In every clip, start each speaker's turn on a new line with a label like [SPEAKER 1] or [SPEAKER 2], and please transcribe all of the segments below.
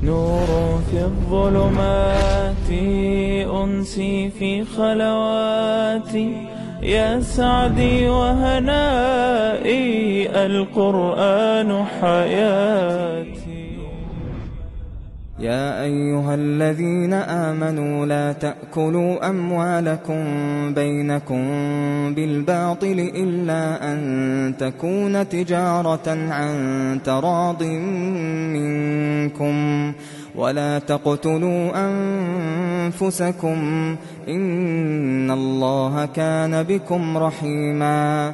[SPEAKER 1] نور في الظلمات أنسي في خلواتي يا سعدي وهنائي القرآن حياتي.
[SPEAKER 2] يا أيها الذين آمنوا لا تأكلوا أموالكم بينكم بالباطل إلا أن تكون تجارة عن تراض منكم ولا تقتلوا أنفسكم إن الله كان بكم رحيما.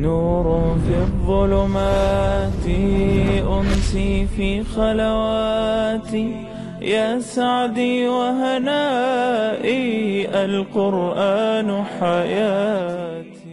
[SPEAKER 1] نور في الظلمات أنسي في خلواتي يا سعدي وهنائي القرآن حياتي.